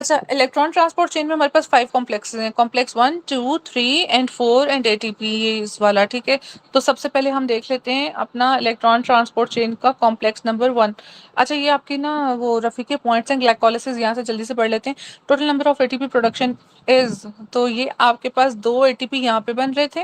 अच्छा, electron transport chain में हमारे पास 5 कॉम्प्लेक्सेस हैं, कॉम्प्लेक्स 1, 2, 3 एंड 4 एंड एटीपी इस वाला, ठीक है। तो सबसे पहले हम देख लेते हैं अपना इलेक्ट्रॉन ट्रांसपोर्ट चेन का कॉम्प्लेक्स नंबर 1। अच्छा, ये आपकी ना वो रफी के पॉइंट्स हैं, ग्लाइकोलाइसिस यहाँ से जल्दी से पढ़ लेते हैं। Total number of ATP production is, तो ये आपके पास 2 एटीपी यहाँ पे बन रहे थे,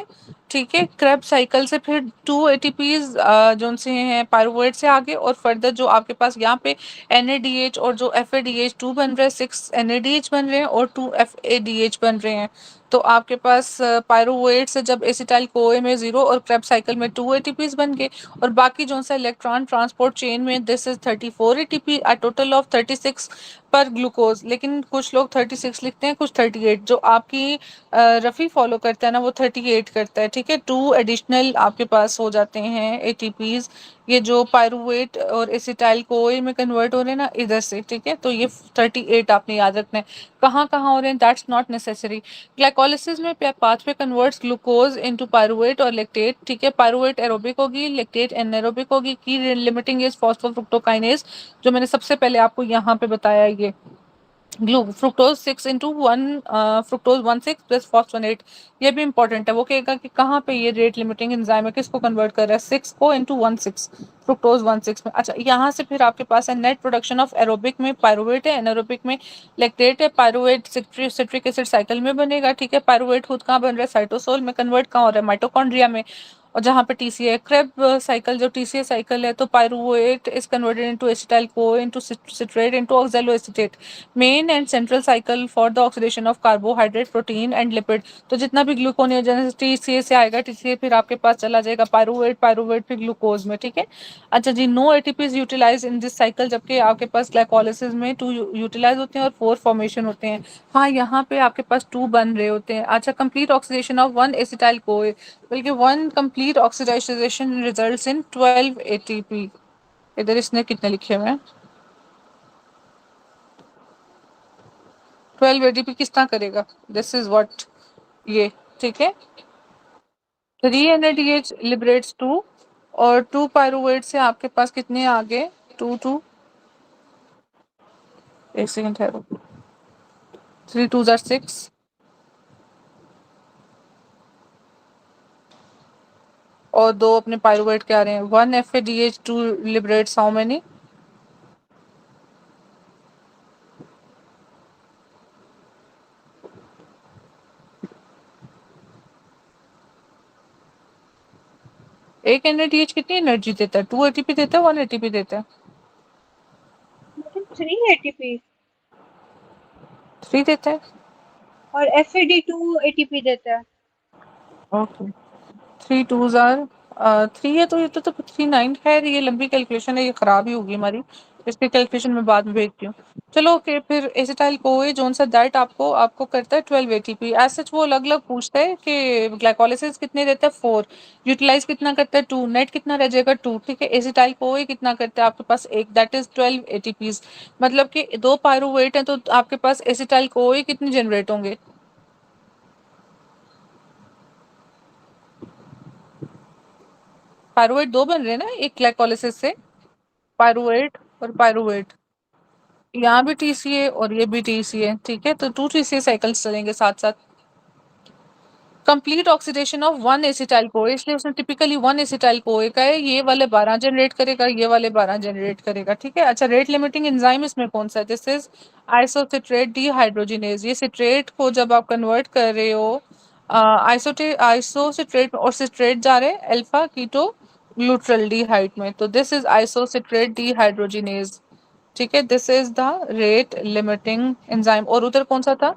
ठीक है। क्रेब्स साइकिल से फिर 2 एटीपीज जो उनसे हैं पायरुवेट से आगे, और फर्दर जो आपके पास यहाँ पे NADH और जो FADH2 बन रहे हैं, 6 NADH बन रहे हैं और 2 FADH बन रहे हैं। तो आपके पास पायरुवेट से जब एसिटाइल कोए में 0 और क्रेब साइकिल में 2 एटीपीज बन गए, और बाकी जो सा इलेक्ट्रॉन ट्रांसपोर्ट चेन में this is 34 ATP, a total of 36 पर ग्लूकोज। लेकिन कुछ लोग 36 लिखते हैं, कुछ 38। जो आपकी रफ़ी फॉलो करता है ना, वो 38 करता है, ठीक है। 2 एडिशनल आपके पास हो जाते हैं एटीपीज, ये जो पायरुवेट और एसिटाइल कोए में कन्वर्ट हो रहे हैं ना इधर से, ठीक है। तो ये 38 आपने याद रखना है। कहाँ कहाँ हो रहे हैं दैट्स नॉट नेसेसरी। ग्लाइकोलिसिस में pathway converts glucose into pyruvate और लैक्टेट, ठीक है। पायरुवेट एरोबिक होगी, लैक्टेट एनारोबिक होगी। की लिमिटिंग इज फॉस्फोफ्रुक्टोकाइनेज, जो मैंने सबसे पहले आपको यहाँ पे बताया, ये फ्रुक्टोज 6 into 1 फ्रुक्टोज 1,6 प्लस फॉस्फोनेट। ये भी इंपॉर्टेंट है, वो कहेगा कि कहाँ पे ये रेट लिमिटिंग एंजाइम है, किसको कन्वर्ट कर रहा है, 6 को into 1,6 फ्रुक्टोज 1,6 में। अच्छा, यहाँ से फिर आपके पास है नेट प्रोडक्शन ऑफ एरोबिक में पायरुवेट है, एनारोबिक में लैक्टेट है। पायरुवेट सिट्रिक एसिड साइकिल में बनेगा, ठीक है। पायरुवेट खुद कहाँ बन रहा है, साइटोसोल में। कन्वर्ट कहाँ हो रहा है, माइटोकॉन्ड्रिया में। और जहाँ पे TCA है, क्रेब साइकिल जो TCA साइकिल है, तो pyruvate is converted into acetyl CoA into citrate into oxaloacetate. Main and central cycle for the oxidation of carbohydrate, protein and lipid. तो जितना भी ग्लूकोनियोजेनेसिस TCA से आएगा, TCA फिर आपके पास चला जाएगा पायरुवेट, पायरुवेट फिर ग्लूकोज में, ठीक है। अच्छा जी, no ATPs utilize in this cycle, जबकि आपके पास ग्लाइकोलिसिस में 2 यूटिलाइज होते हैं और 4 फॉर्मेशन होते हैं। हाँ, यहाँ पे आपके पास 2 बन रहे होते हैं। अच्छा, complete oxidation of 1 acetyl CoA, बल्कि 1 complete oxidisation results in 12 ATP. इधर इसने कितने लिखे हुए हैं, 12 एटीपी किस तरह करेगा, दिस इज व्हाट, ये, ठीक है। 3 NADH लिबरेट्स 2, और 2 पायरुवेट से आपके पास कितने आ गए, 2 2, एक सेकंड है, 3 2 जार 6, और 2 अपने पायरुवेट के आ रहे हैं। 1 FADH2 लिबरेट्स हाउ मेनी, एक NADH कितनी एनर्जी देता है, 2 ATP देता है, 1 ATP देता है, 3 ATP 3 देता है। और FAD2 ATP देता है। ओके, 3 2 जार 3 है, तो ये तो 3 9 है। ये लंबी कैलकुलेशन है, ये खराब ही होगी हमारी, इसकी कैलकुलेशन मैं बाद में भेजती हूँ। चलो ओके, फिर एसिटाइल कोए जोन सा दैट आपको आपको करता है 12 एटीपी। एज सच वो अलग अलग पूछता है कि ग्लाइकोलिसिस कितने देता है, 4, यूटिलाइज कितना करता है, 2, नेट कितना रह जाएगा, 2, ठीक है। एसिटाइल कोए कितना करता है आपके पास, एक, दैट इज 12 एटीपीज। मतलब कि 2 पायरुवेट है, तो आपके पास एसिटाइल कोए कितने जनरेट होंगे, पायरुवेट 2 बन रहे हैं ना एक ग्लाइकोलिसिस से, पायरुवेट और पायरुवेट। यहाँ भी TCA और ये भी TCA, ठीक है। तो 2 TCA साइकिल्स चलेंगे साथ साथ। Complete oxidation of 1 acetyl CoA, इसलिए उसने टिपिकली 1 एसिटाइल कोए का है, ये वाले 12 जनरेट करेगा, ये वाले 12 जनरेट करेगा, ठीक है। अच्छा, रेट लिमिटिंग एंजाइम इसमें कौन सा है, दिस इज आइसोसिट्रेट डिहाइड्रोजिनेज। ये सिट्रेट को जब आप कन्वर्ट कर रहे हो, आइसोसिट्रेट और सिट्रेट जा रहे हैं अल्फा कीटो ग्लूट्रल्डिहाइड में, तो दिस इज आइसोसिट्रेट डिहाइड्रोजिनेज, ठीक है। This is the rate limiting enzyme. और उधर कौन सा था,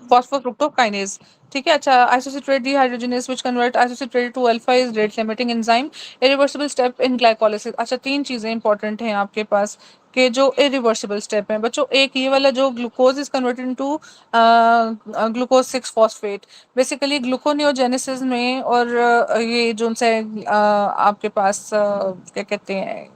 फॉस्फोफ्रुक्टोकाइनेज, ठीक है। अच्छा, isocitrate dehydrogenase which convert isocitrate to alpha is rate limiting enzyme. Irreversible step in glycolysis. अच्छा, 3 चीजें इंपॉर्टेंट हैं आपके पास के जो इरिवर्सिबल स्टेप हैं बच्चों। एक ये वाला जो glucose is converted into glucose 6 phosphate, basically gluconeogenesis में। और ये जो से आपके पास क्या कहते हैं,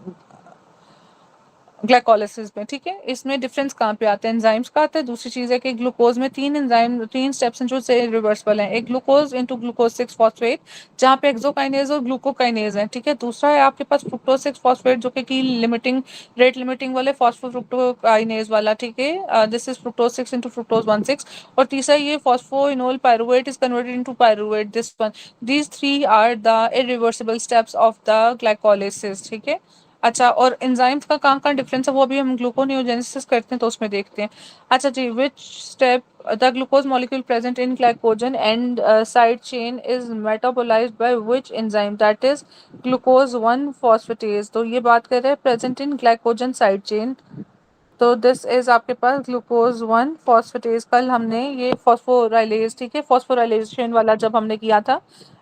ग्लाइकोलिसिस में, ठीक है। इसमें डिफरेंस कहाँ पे आता है, एंजाइम्स का आता है। दूसरी चीज है कि ग्लूकोज में तीन एंजाइम, तीन स्टेप्स हैं जो से रिवर्सिबल हैं। एक ग्लूकोज इनटू ग्लूकोज 6 फॉस्फेट, जहाँ पे एक्सोकाइनेज और ग्लूकोकाइनेज है, ठीक है। दूसरा है आपके पास फ्रुक्टोज 6 फॉस्फेट, जो कि लिमिटिंग, रेट लिमिटिंग वाले फॉस्फोफ्रुक्टोकाइनेज वाला, ठीक है। This is fructose 6 into fructose 1,6। और तीसरा ये phosphoenol pyruvate is converted into pyruvate, this one. These three are the irreversible steps of the glycolysis, ठीक है। अच्छा, और एंजाइम्स का कहाँ कहाँ डिफरेंस है वो अभी हम ग्लूकोनियोजेनेसिस करते हैं तो उसमें देखते हैं। अच्छा जी, which step the glucose molecule present in glycogen and side chain is metabolized by which enzyme, that is glucose 1 phosphatase. तो ये बात कर रहे हैं present in glycogen side chain. तो दिस इज आपके पास ग्लूकोज 1 फॉस्फेटेज। कल हमने ये फॉस्फोराइलेज, ठीक है, फॉस्फोराइलेशन वाला जब हमने किया था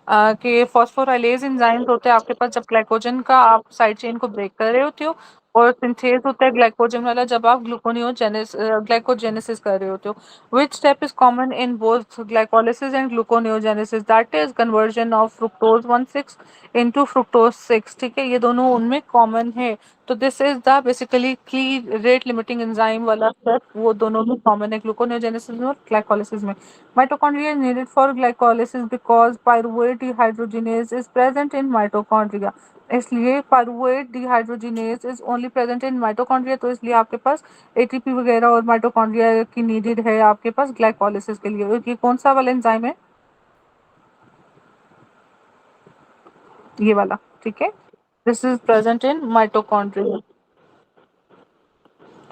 कि फॉस्फोराइलेज एंजाइम्स होते हैं आपके पास जब ग्लाइकोजन का आप साइड चेन को ब्रेक कर रहे होते हो, और सिंथेज होता है ग्लाइकोजन वाला जब आप ग्लाइकोजेनेसिस कर रहे होते हो। which step is common in both glycolysis and gluconeogenesis, that is conversion of fructose 1,6 into fructose 6, ठीक है। ये दोनों उनमें कॉमन है। तो दिस इज द बेसिकली की रेट लिमिटिंग एंजाइम वाला स्टेप, वो दोनों में कॉमन है ग्लूकोनेोजेनेसिस में और ग्लाइकोलिसिस में। Mitochondria is needed for glycolysis because pyruvate dehydrogenase is present in mitochondria, इसलिए pyruvate dehydrogenase is only present in mitochondria. तो इसलिए आपके पास एटीपी वगैरह और माइटोकॉन्ड्रिया की नीडेड है आपके पास ग्लाइकोलिसिस के लिए। ये कौन सा वाला एंजाइम है, ये वाला, ठीक है। This is present in mitochondria,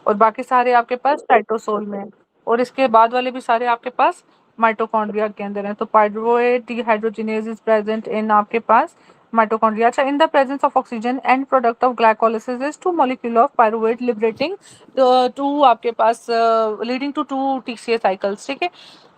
और बाकी सारे आपके पास साइटोसोल में है, और इसके बाद वाले भी सारे आपके पास माइटोकॉन्ड्रिया के अंदर हैं। तो pyruvate dehydrogenase is present in आपके पास माइटोकॉन्ड्रिया। अच्छा, in the presence of oxygen end product of glycolysis is two molecule of pyruvate liberating to आपके पास leading to to TCA cycles, ठीक है।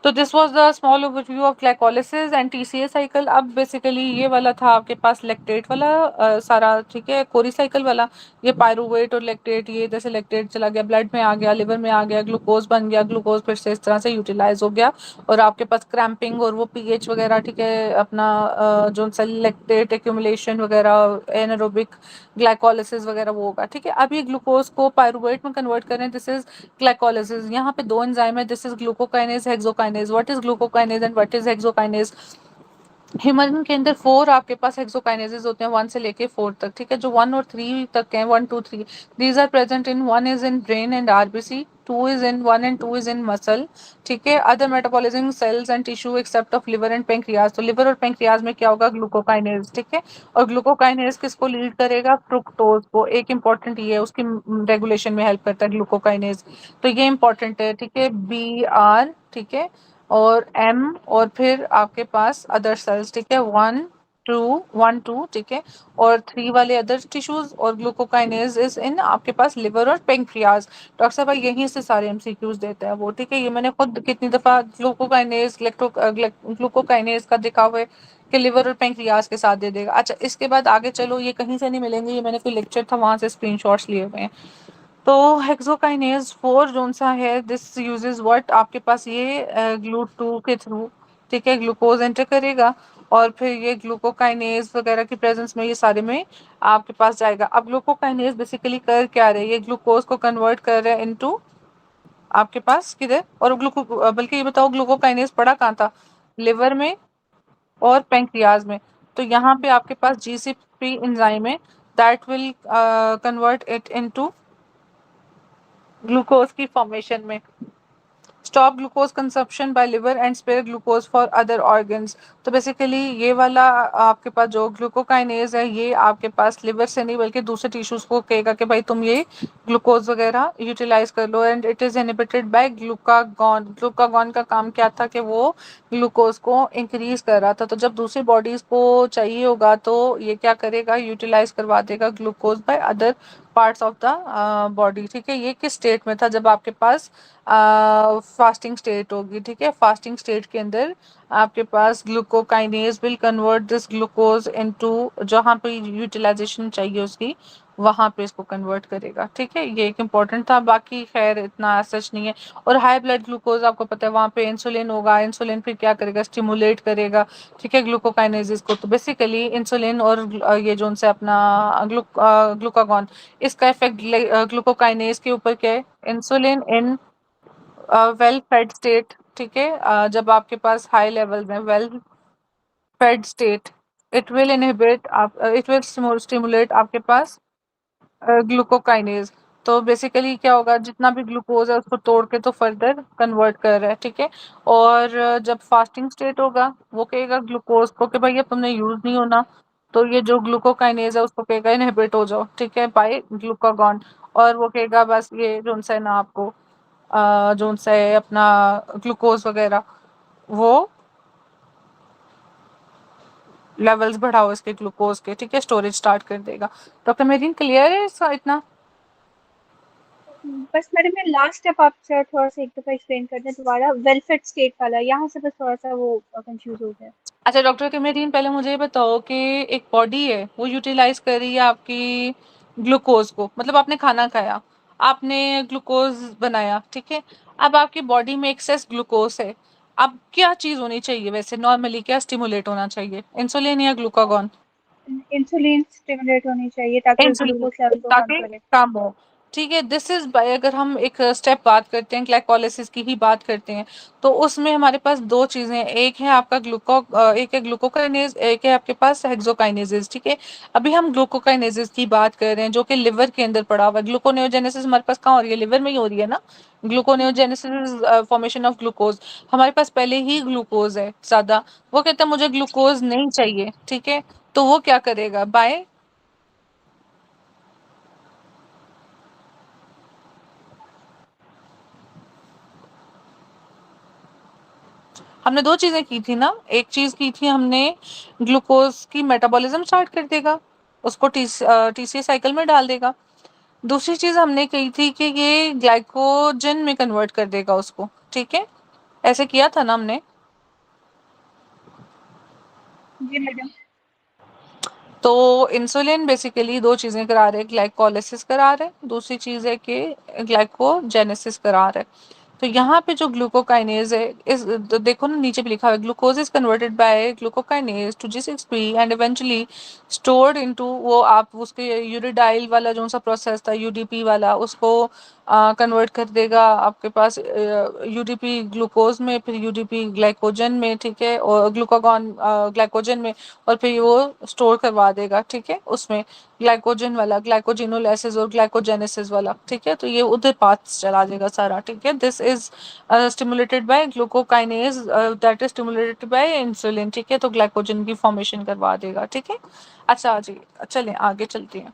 तो this was the small overview of glycolysis and TCA cycle. अब basically ये वाला था आपके पास लैक्टेट वाला सारा, ठीक है, कोरी साइकिल वाला। ये पायरुवेट और लैक्टेट, ये जैसे लैक्टेट चला गया ब्लड में आ गया, लिवर में आ गया, ग्लूकोज बन गया, ग्लूकोज फिर से इस तरह से यूटिलाइज हो गया, और आपके पास क्रैम्पिंग और वो पीएच वगैरह, ठीक है, अपना जो सा लैक्टेट एक्यूमुलेशन वगैरह, एनारोबिक ग्लाइकोलिसिस वगैरह वो होगा, ठीक है। अब ये ग्लूकोज को पायरुवेट में कन्वर्ट करें, दिस इज ग्लाइकोलिसिस। यहाँ पे दो एंजाइम है, this is glucokinase, hexokinase. What is glucokinase and what is hexokinase. Human के अंदर 4 आपके पास हेक्सोकाइनेजेस होते हैं, 1 से लेके 4 तक, ठीक है। जो 1 और 3 तक हैं, 1 2 3, these are present in, 1 is in brain and RBC, 2 is in, 1 and 2 is in muscle, ठीक है। Other metabolism cells and tissue except of liver and pancreas. तो लिवर और पेंक्रियाज में क्या होगा, ग्लूकोकाइनेज, ठीक है। और ग्लूकोकाइनेज किसको लीड करेगा, फ्रुक्टोज को। एक इंपॉर्टेंट ये है, उसकी रेगुलेशन में हेल्प करता है ग्लूकोकाइनेज, तो ये इंपॉर्टेंट है, ठीक है। बी आर, ठीक है, और एम, और फिर आपके पास अदर सेल्स, ठीक है, 1 2 1 2, ठीक है, और 3 वाले अदर टिश्यूज, और ग्लूकोकाइनेज इज इन आपके पास लिवर और पेंक्रियाज। डॉक्टर साहब यहीं से सारे एमसीक्यूज देते हैं वो, ठीक है। ये मैंने खुद कितनी दफा ग्लूकोकाइनेज ग्लूकोकाइनेज का देखा हुआ है कि लिवर और पेंक्रियाज के साथ दे देगा। अच्छा, इसके बाद आगे चलो, ये कहीं से नहीं मिलेंगे, ये मैंने कोई लेक्चर था वहां से स्क्रीनशॉट्स लिए हुए हैं। तो हेक्सोकाइनेज 4 जोन सा है, दिस यूजेस व्हाट, आपके पास ये ग्लू 2 के थ्रू, ठीक है, ग्लूकोज एंटर करेगा, और फिर ये ग्लूकोकाइनेज वगैरह की प्रेजेंस में ये सारे में आपके पास जाएगा। अब ग्लूकोकाइनेज बेसिकली कर क्या रहे हैं, ये ग्लूकोज को कन्वर्ट कर रहे हैं इनटू आपके पास किधर, और ग्लूको, बल्कि ये बताओ ग्लूकोकाइनेज पड़ा कहाँ था, लिवर में और पेंक्रियाज में। तो यहाँ पे आपके पास जीसीपी एंजाइम है, that will convert it into glucose की फॉर्मेशन में। Stop glucose consumption by liver and spare glucose for other organs. तो बेसिकली ये वाला आपके पास जो ग्लूकोकाइनेज है, ये आपके पास लिवर से नहीं बल्कि दूसरे टिश्यूज को कहेगा कि भाई तुम ये ग्लूकोज वगैरह यूटिलाइज कर लो, and it is inhibited by glucagon. Glucagon का काम क्या था कि वो ग्लूकोज को इंक्रीज कर रहा था। तो जब दूसरी बॉडीज को चाहिए होगा तो ये क्या करेगा, यूटिलाइज करवा देगा glucose by other parts of the body, ठीक है। ये किस स्टेट में था, जब आपके पास फास्टिंग स्टेट होगी, ठीक है। फास्टिंग स्टेट के अंदर आपके पास glucokinase will convert this glucose into, जहाँ पे यूटिलाइजेशन चाहिए उसकी वहां पे इसको कन्वर्ट करेगा। ठीक है, ये एक इम्पोर्टेंट था, बाकी खैर इतना सच नहीं है। और हाई ब्लड ग्लूकोज आपको पता है वहां पे इंसुलिन होगा, इंसुलिन फिर क्या करेगा, स्टिमुलेट करेगा, ठीक है, ग्लूकोकाइनेसिस को। तो बेसिकली इंसुलिन और ये जो उनसे अपना ग्लूकागॉन, इसका इफेक्ट ग्लूकोकाइनेस के ऊपर क्या है, insulin in well fade state, ठीक है, जब आपके पास हाई लेवल में well fade state, it will inhibit आप इट विल स्टिमुलेट आपके पास ग्लूकोकाइनेज। तो बेसिकली क्या होगा, जितना भी ग्लूकोज है उसको तोड़ के तो फर्दर कन्वर्ट कर रहा है। ठीक है, और जब फास्टिंग स्टेट होगा वो कहेगा ग्लूकोज को कि भाई अब तुमने यूज नहीं होना, तो ये जो ग्लूकोकाइनेज है उसको कहेगा इनहिबिट हो जाओ, ठीक है, बाय ग्लूकागॉन। और वो कहेगा बस ये जो है ना आपको जो है अपना ग्लूकोज वगैरह वो लेवल्स बढ़ाओ इसके ग्लूकोज के, ठीक है, स्टोरेज स्टार्ट कर देगा। डॉक्टर मेरीन क्लियर है इसका इतना? बस मैडम मैं लास्ट स्टेप आप सर थोड़ा सा एक दफा एक्सप्लेन कर दें दोबारा, वेलफेयर स्टेट वाला, यहाँ से बस थोड़ा सा वो कंफ्यूज हो गया। अच्छा डॉक्टर कमरीन, पहले मुझे ये बताओ कि एक बॉडी है वो यूटिलाइज कर रही है आपकी ग्लूकोज को, मतलब आपने खाना खाया, आपने ग्लूकोज बनाया, ठीक है, अब आपकी बॉडी में एक्सेस ग्लूकोज है, अब क्या चीज होनी चाहिए वैसे नॉर्मली, क्या स्टिमुलेट होना चाहिए, इंसुलिन या ग्लूकागॉन? इंसुलिन स्टिमुलेट होनी चाहिए ताकि उस इंसुलिन, ग्लूकोज लेवल को कम ताकि करे। कम हो। ठीक है, दिस इज बाय, अगर हम एक स्टेप बात करते हैं, ग्लाइकोलाइसिस की ही बात करते हैं, तो उसमें हमारे पास दो चीजें हैं, एक है आपका एक है ग्लूकोकाइनेज, एक है आपके पास हेक्सोकाइनेजेस। ठीक है, अभी हम ग्लूकोकाइनेजेस की बात कर रहे हैं जो कि लिवर के अंदर पड़ा हुआ है। ग्लूकोनेओजेनेसिस हमारे पास कहाँ हो रही है, लिवर में ही हो रही है ना। ग्लूकोनेओजेनेसिस फॉर्मेशन ऑफ ग्लूकोज, हमारे पास पहले ही ग्लूकोज है ज्यादा, वो कहता है मुझे ग्लूकोज नहीं चाहिए, ठीक है, तो वो क्या करेगा, बाय, हमने दो चीजें की थी ना, एक चीज की थी हमने ग्लूकोज की मेटाबॉलिज्म स्टार्ट कर देगा, उसको टीसीए साइकिल में डाल देगा। दूसरी चीज हमने कही थी कि ये ग्लाइकोजन में कन्वर्ट कर देगा उसको, ठीक है, ऐसे किया था ना हमने। जी मैडम। तो इंसुलिन बेसिकली दो चीजें करा रहे हैं, ग्लाइकोलाइसिस करा रहे हैं, दूसरी चीज है कि ग्लाइकोजेनेसिस करा रहे हैं। तो यहाँ पे जो ग्लूकोकाइनेज है, इस तो देखो ना नीचे भी लिखा हुआ है, glucose is converted by glucokinase to G6P and eventually stored into, वो आप उसके यूरिडाइल वाला जो सा प्रोसेस था यूडीपी वाला, उसको कन्वर्ट कर देगा आपके पास यूडीपी ग्लूकोज में, फिर यूडीपी ग्लाइकोजन में, ठीक है, और ग्लूकागॉन ग्लाइकोजन में, और फिर वो स्टोर करवा देगा, ठीक है, उसमें ग्लाइकोजन वाला, ग्लाइकोजिनोलाइसिस और ग्लाइकोजेनेसिस वाला, ठीक है, तो ये उधर पाथ चला जाएगा सारा। ठीक है, this is stimulated by glucokinase that is stimulated by insulin, ठीक है, तो ग्लाइकोजन की फॉर्मेशन करवा देगा। ठीक है, अच्छा जी, चलें आगे चलते हैं।